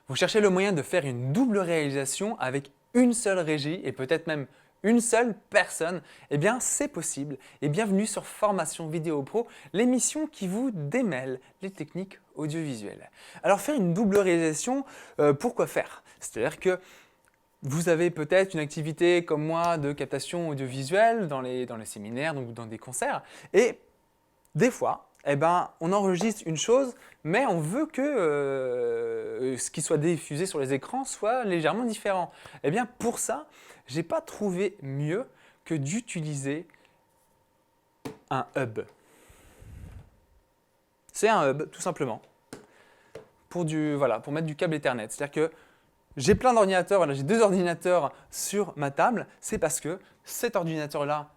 Vous cherchez le moyen de faire une double réalisation avec une seule régie et peut-être même une seule personne? Eh bien, c'est possible et bienvenue sur Formation Vidéo Pro, l'émission qui vous démêle les techniques audiovisuelles. Alors, faire une double réalisation, pourquoi faire? C'est-à-dire que vous avez peut-être une activité comme moi de captation audiovisuelle dans les séminaires ou dans des concerts et des fois, eh ben, on enregistre une chose, mais on veut que ce qui soit diffusé sur les écrans soit légèrement différent. Eh bien, pour ça, je n'ai pas trouvé mieux que d'utiliser un hub. C'est un hub, tout simplement, pour mettre du câble Ethernet. C'est-à-dire que j'ai plein d'ordinateurs, voilà, j'ai 2 ordinateurs sur ma table, c'est parce que cet ordinateur-là,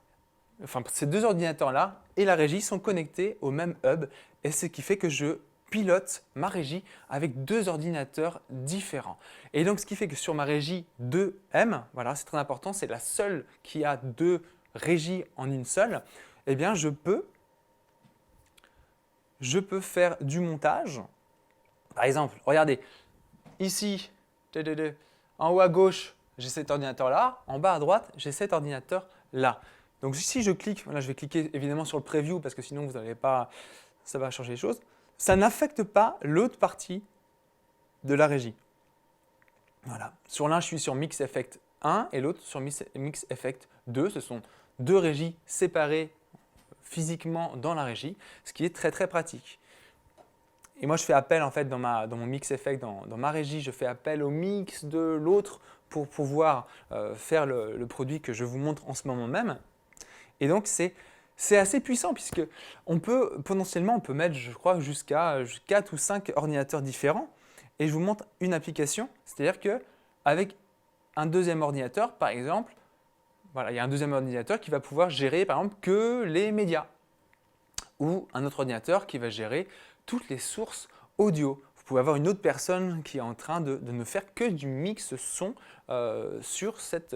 ces 2 ordinateurs-là et la régie sont connectés au même hub et ce qui fait que je pilote ma régie avec 2 ordinateurs différents. Et donc ce qui fait que sur ma régie 2M, voilà, c'est très important, c'est la seule qui a 2 régies en une seule, eh bien je peux faire du montage. Par exemple, regardez, ici, en haut à gauche, j'ai cet ordinateur-là, en bas à droite, j'ai cet ordinateur-là. Donc si je clique, là je vais cliquer évidemment sur le preview parce que sinon vous n'allez pas, ça va changer les choses. Ça n'affecte pas l'autre partie de la régie. Voilà. Sur l'un, je suis sur Mix Effect 1 et l'autre sur Mix Effect 2. Ce sont 2 régies séparées physiquement dans la régie, ce qui est très très pratique. Et moi, je fais appel en fait dans mon Mix Effect, dans ma régie, je fais appel au mix de l'autre pour pouvoir faire le produit que je vous montre en ce moment même. Et donc, c'est assez puissant puisque potentiellement, on peut mettre, je crois, jusqu'à 4 ou 5 ordinateurs différents. Et je vous montre une application, c'est-à-dire qu'avec un deuxième ordinateur, par exemple, voilà, il y a un deuxième ordinateur qui va pouvoir gérer, par exemple, que les médias. Ou un autre ordinateur qui va gérer toutes les sources audio. Vous pouvez avoir une autre personne qui est en train de ne faire que du mix son sur cette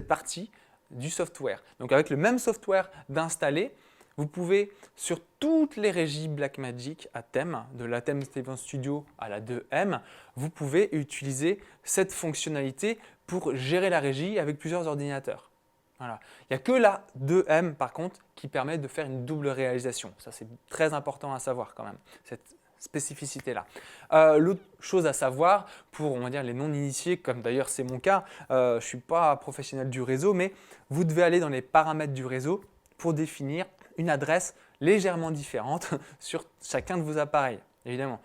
partie du software. Donc avec le même software d'installer, vous pouvez sur toutes les régies Blackmagic à thème, de la thème Steven Studio à la 2M, vous pouvez utiliser cette fonctionnalité pour gérer la régie avec plusieurs ordinateurs. Voilà. Il n'y a que la 2M par contre qui permet de faire une double réalisation. Ça c'est très important à savoir quand même, cette spécificité-là. L'autre chose à savoir pour on va dire, les non-initiés, comme d'ailleurs c'est mon cas, je ne suis pas professionnel du réseau, mais vous devez aller dans les paramètres du réseau pour définir une adresse légèrement différente sur chacun de vos appareils, évidemment.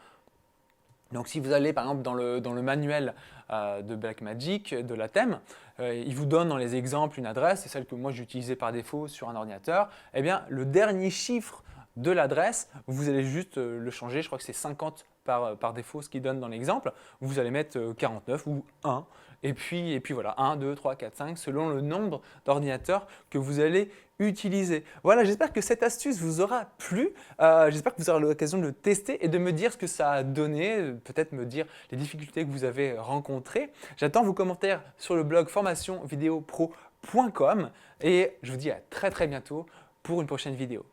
Donc si vous allez par exemple dans le manuel de Blackmagic, de la thème, il vous donne dans les exemples une adresse, c'est celle que moi j'utilisais par défaut sur un ordinateur, eh bien le dernier chiffre de l'adresse, vous allez juste le changer, je crois que c'est 50 par défaut ce qu'il donne dans l'exemple, vous allez mettre 49 ou 1 et puis voilà, 1, 2, 3, 4, 5 selon le nombre d'ordinateurs que vous allez utiliser. Voilà, j'espère que cette astuce vous aura plu, j'espère que vous aurez l'occasion de le tester et de me dire ce que ça a donné, peut-être me dire les difficultés que vous avez rencontrées. J'attends vos commentaires sur le blog formationvideopro.com et je vous dis à très bientôt pour une prochaine vidéo.